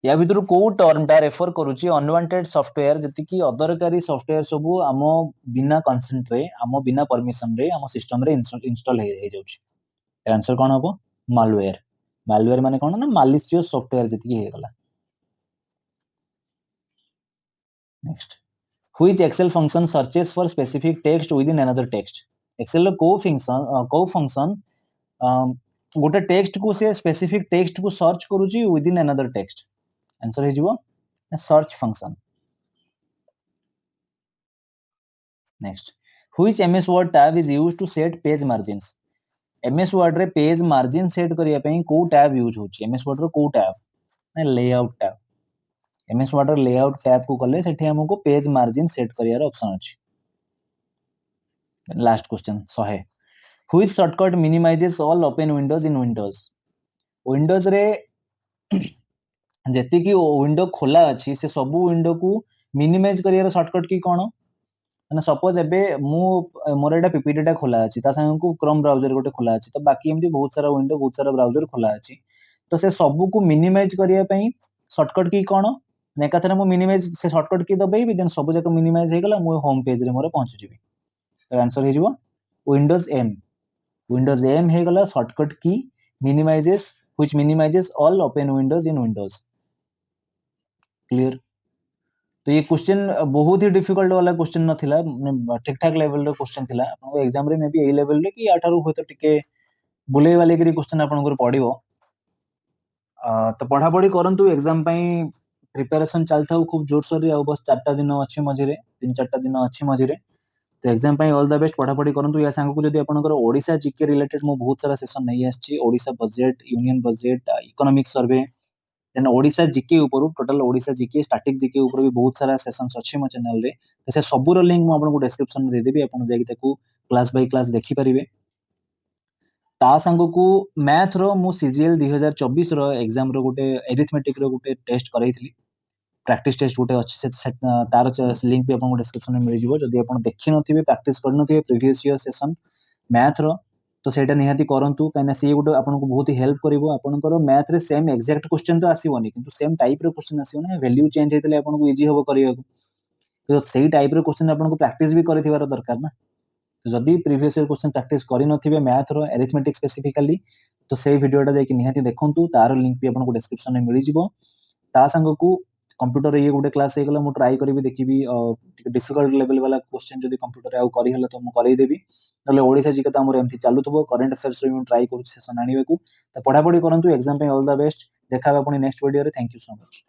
या भितर को टर्मटा रेफर करुच्ची अनवांटेड सॉफ्टवेयर जति की अदरकारी सॉफ्टवेयर सब आम बिना कंसेंट रे आम बिना परमिशन रे आम सिस्टम रे इंस्टॉल हे जाउची आंसर कौन हम मालवेयर मालवेयर माने कौन ना मालिशियस सॉफ्टवेयर जति हे गला next which Excel function searches for specific text within another text Excel रो को फंक्शन गोटे टेक्स्ट को से स्पेसिफिक टेक्स्ट को सर्च करूची within another text answer हे जीवो search function next which MS Word tab is used to set page margins MS Word रे पेज मार्जिन सेट करिया पई को टैब यूज होची एमएस वर्ड रो को टैब ना लेआउट टैब एमएस वर्ड रो लेआउट टैब को कले सेठी हमको पेज मार्जिन सेट करियार ऑप्शन अछि last question 100 which shortcut minimises all open Windows in Windows रे जेति की विंडो खोला अछि से सब विंडो को मिनिमाइज करियार शॉर्टकट की कोन माने सपोज एबे मु मोर एटा पीपीटी खोला अछि ता संग को क्रोम ब्राउजर गोटे खोला अछि तो बाकी एमती बहुत सारा विंडो बहुत सारा ब्राउजर खोला अछि तो से सब को मिनिमाइज करिया पई शॉर्टकट की कोन नेका थरे मु मिनिमाइज से शॉर्टकट की दबेबी देन सब जक मिनिमाइज हे गला मु होम पेज रे मोर पहुंच जिवि तो आंसर हे जिवो विंडोज एम हे गला शॉर्टकट की minimises which minimises all open Windows in Windows clear तो ये क्वेश्चन बहुत ही डिफिकल्ट वाला क्वेश्चन नथिला ठीक ठाक लेवल रो क्वेश्चन थिला आपन एग्जाम रे मे बी ए लेवल रे कि आठारु होय तो टिके बुले वाले करी क्वेश्चन आपन को पडिबो तो पढ़ा पढ़ी करंतु एग्जाम पई प्रिपरेशन चलथाउ खूब जोर सोर रे बस 4टा दिन अछि मझिरे 3-4टा दिन अछि मझिरे तो एग्जाम पई ऑल द बेस्ट पढ़ा पढ़ी करंतु या सांग को जदी आपन को ओडिसा जीके रिलेटेड मो बहुत सारा सेशन नै आछि Odisha budget union budget economic survey then Odisha GK ऊपर total Odisha GK static GK ऊपर भी बहुत सारा सेशंस अछि मो चैनल रे तो से सब रो लिंक मो आपन को डिस्क्रिप्शन में दे देबी आपन जाई ताकू क्लास बाय क्लास देखि परिबे ता संग को मैथ रो मु सीजीएल 2024 रो एग्जाम रो गोटे एरिथमेटिक रो गोटे टेस्ट करैथली प्रैक्टिस टेस्ट गोटे अछि से तार लिंक भी आपन को डिस्क्रिप्शन में मिल जिवो जदी आपन देखि नथिबे प्रैक्टिस कर नथिबे प्रीवियस ईयर सेशन मैथ रो तो सेटा निहाती करंतु काना सी गोटे आपन को बहुत ही हेल्प करिवो आपन को मैथ रे सेम एग्जैक्ट क्वेश्चन तो आसीबोनी किंतु सेम टाइप रो क्वेश्चन आसीबो ना वैल्यू चेंज हेतले आपन को इजी होबो करिया तो सेही टाइप रो क्वेश्चन आपन को प्रैक्टिस भी करथिबार दरकार ना तो जदी प्रीवियस ईयर क्वेश्चन प्रैक्टिस करि नथिबे मैथ रो अरिथमेटिक स्पेसिफिकली तो सेही वीडियोटा जाई कि निहाती देखंतु तार लिंक भी आपन को डिस्क्रिप्शन में मिली जिवो ता संग को कंप्यूटर ये गोटे क्लास हे गला मु ट्राई करबी देखिबी डिफिकल्ट लेवल वाला क्वेश्चन जदी कंप्यूटर आउ करी हला तो मु करई देबी नले ओडिसा जी के त हमर एमथि चालू थबो करंट अफेयर्स रे मु ट्राई करू सेशन आनिबे को त पढा पढी करंतु एग्जाम पे ऑल द बेस्ट देखा आपण नेक्स्ट वीडियो रे थैंक यू सो मच